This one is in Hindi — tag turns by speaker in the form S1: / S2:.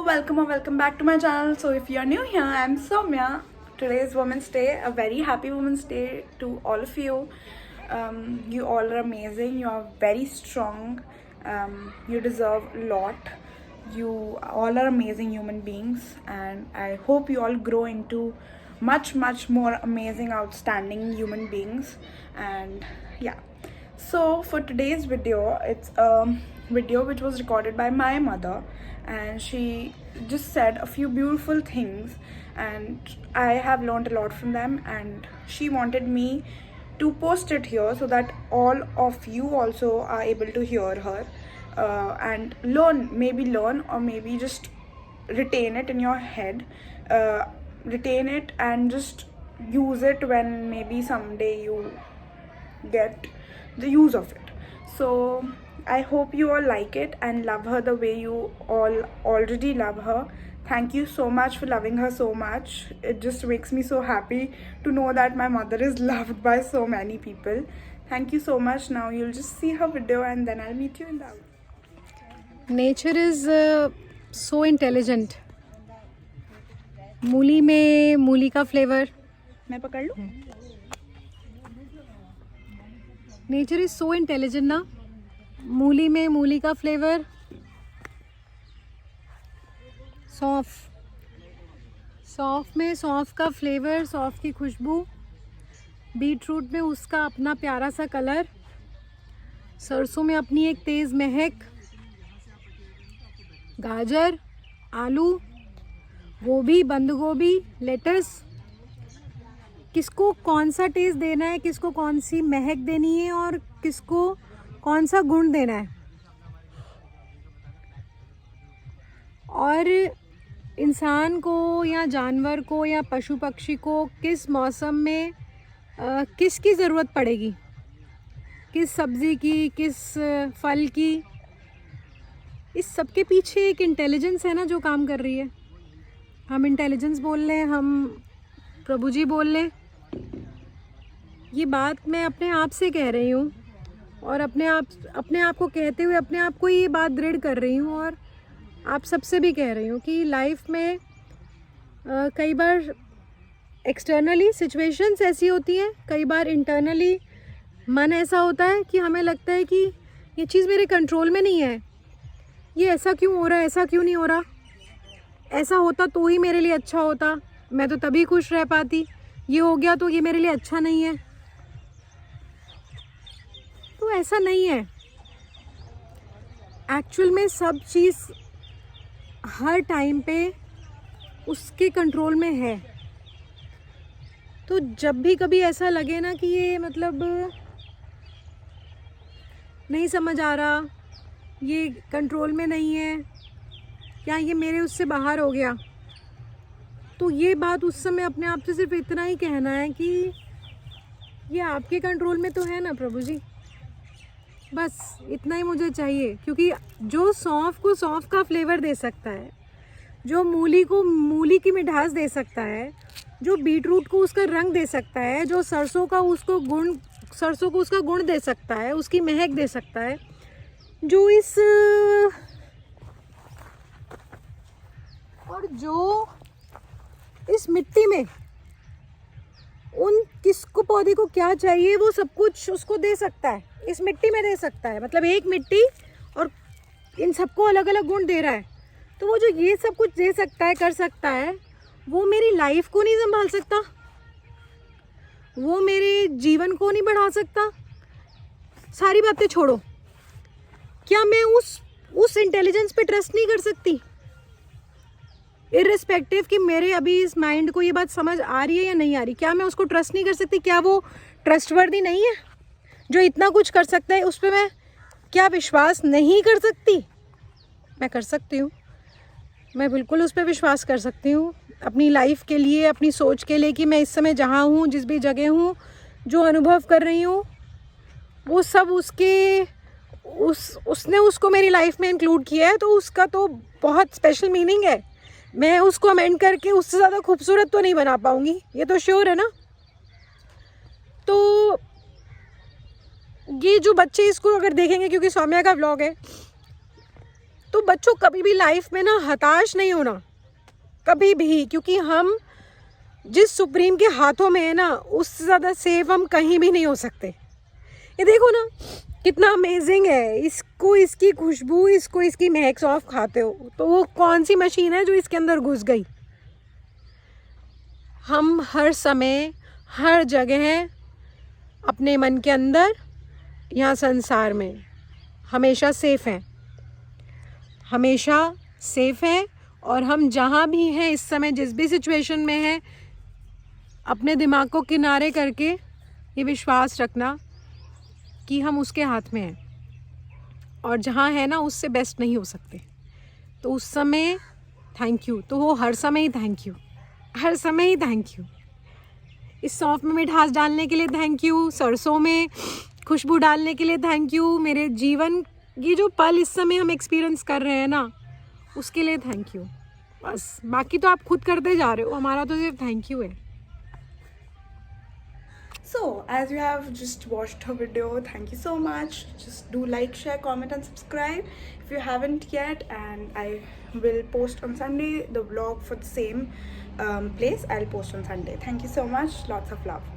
S1: welcome or welcome back to my channel. So if you are new here, I'm Soumya. Today is Women's Day. A very happy Women's Day to all of you. You all are amazing. You are very strong. You deserve a lot. You all are amazing human beings, and I hope you all grow into much more amazing, outstanding human beings. And yeah, so for today's video, it's a video which was recorded by my mother, and she just said a few beautiful things, and I have learned a lot from them, and she wanted me to post it here so that all of you also are able to hear her and learn or maybe just retain it in your head, retain it and just use it when maybe someday you get the use of it. So I hope you all like it and love her the way you all already love her. Thank you so much for loving her so much. It just makes me so happy to know that my mother is loved by so many people. Thank you so much. Now you'll just see her video and then I'll meet you in the outro.
S2: Nature is so intelligent. मूली में मूली का फ्लेवर.
S1: मैं पकड़ लूँ?
S2: नेचर इज़ सो इंटेलिजेंट ना. मूली में मूली का फ्लेवर. सौंफ में सौंफ का फ्लेवर, सौंफ की खुशबू. बीटरूट में उसका अपना प्यारा सा कलर. सरसों में अपनी एक तेज़ महक. गाजर, आलू, गोभी, बंद गोभी, लेटस. किसको कौन सा टेस्ट देना है, किसको कौन सी महक देनी है और किसको कौन सा गुण देना है. और इंसान को या जानवर को या पशु पक्षी को किस मौसम में किसकी ज़रूरत पड़ेगी, किस सब्ज़ी की, किस फल की. इस सब के पीछे एक इंटेलिजेंस है ना जो काम कर रही है. हम इंटेलिजेंस बोल लें, हम प्रभु जी बोल लें. ये बात मैं अपने आप से कह रही हूँ और अपने आप को कहते हुए अपने आप को ये बात दृढ़ कर रही हूँ और आप सबसे भी कह रही हूँ कि लाइफ में कई बार एक्सटर्नली सिचुएशंस ऐसी होती हैं, कई बार इंटरनली मन ऐसा होता है कि हमें लगता है कि ये चीज़ मेरे कंट्रोल में नहीं है. ये ऐसा क्यों हो रहा है, ऐसा क्यों नहीं हो रहा. ऐसा होता तो ही मेरे लिए अच्छा होता, मैं तो तभी खुश रह पाती. ये हो गया तो ये मेरे लिए अच्छा नहीं है. तो ऐसा नहीं है. एक्चुअल में सब चीज़ हर टाइम पे उसके कंट्रोल में है. तो जब भी कभी ऐसा लगे ना कि ये मतलब नहीं समझ आ रहा, ये कंट्रोल में नहीं है या ये मेरे उससे बाहर हो गया, तो ये बात उस समय अपने आप से सिर्फ इतना ही कहना है कि ये आपके कंट्रोल में तो है ना प्रभु जी. बस इतना ही मुझे चाहिए. क्योंकि जो सौंफ को सौंफ का फ्लेवर दे सकता है, जो मूली को मूली की मिठास दे सकता है, जो बीटरूट को उसका रंग दे सकता है, जो सरसों को उसका गुण दे सकता है, उसकी महक दे सकता है, जो इस मिट्टी में उन किसको पौधे को क्या चाहिए वो सब कुछ उसको दे सकता है, इस मिट्टी में दे सकता है. मतलब एक मिट्टी और इन सबको अलग अलग गुण दे रहा है. तो वो जो ये सब कुछ दे सकता है, कर सकता है, वो मेरी लाइफ को नहीं संभाल सकता, वो मेरे जीवन को नहीं बढ़ा सकता. सारी बातें छोड़ो, क्या मैं उस इंटेलिजेंस पे ट्रस्ट नहीं कर सकती? इर्रिस्पेक्टिव कि मेरे अभी इस माइंड को ये बात समझ आ रही है या नहीं आ रही, क्या मैं उसको ट्रस्ट नहीं कर सकती? क्या वो ट्रस्टवर्दी नहीं है? जो इतना कुछ कर सकता है उस पर मैं क्या विश्वास नहीं कर सकती? मैं कर सकती हूँ. मैं बिल्कुल उस पर विश्वास कर सकती हूँ अपनी लाइफ के लिए, अपनी सोच के लिए, कि मैं इस समय जहाँ हूँ, जिस भी जगह हूँ, जो अनुभव कर रही हूँ, वो सब उसने उसको मेरी लाइफ में इंक्लूड किया है. तो उसका तो बहुत स्पेशल मीनिंग है. मैं उसको अमेंड करके उससे ज़्यादा खूबसूरत तो नहीं बना पाऊँगी, ये तो श्योर है ना. तो ये जो बच्चे इसको अगर देखेंगे, क्योंकि सौम्या का व्लॉग है, तो बच्चों कभी भी लाइफ में ना हताश नहीं होना, कभी भी, क्योंकि हम जिस सुप्रीम के हाथों में है ना, उससे ज़्यादा सेफ हम कहीं भी नहीं हो सकते। ये देखो ना कितना अमेजिंग है, इसको इसकी खुशबू, इसको इसकी महक सौंफ खाते हो तो वो कौन सी मशीन है जो इसके अंदर घुस गई। हम हर समय हर जगह अपने मन के अंदर या संसार में हमेशा सेफ हैं, हमेशा सेफ हैं। और हम जहाँ भी हैं इस समय, जिस भी सिचुएशन में हैं, अपने दिमाग को किनारे करके ये विश्वास रखना कि हम उसके हाथ में हैं और जहाँ है ना उससे बेस्ट नहीं हो सकते। तो उस समय थैंक यू, तो वो हर समय ही थैंक यू, हर समय ही थैंक यू। इस सौंफ में मिठास डालने के लिए थैंक यू, सरसों में खुशबू डालने के लिए थैंक यू, मेरे जीवन ये जो पल इस समय हम एक्सपीरियंस कर रहे हैं ना उसके लिए थैंक यू। बस बाकी तो आप खुद करते जा रहे हो, हमारा तो सिर्फ थैंक यू है।
S1: So, as you have just watched her video, thank you so much. Just do like, share, comment and subscribe if you haven't yet. And I will post on Sunday the vlog for the same place. I'll post on Sunday. Thank you so much. Lots of love.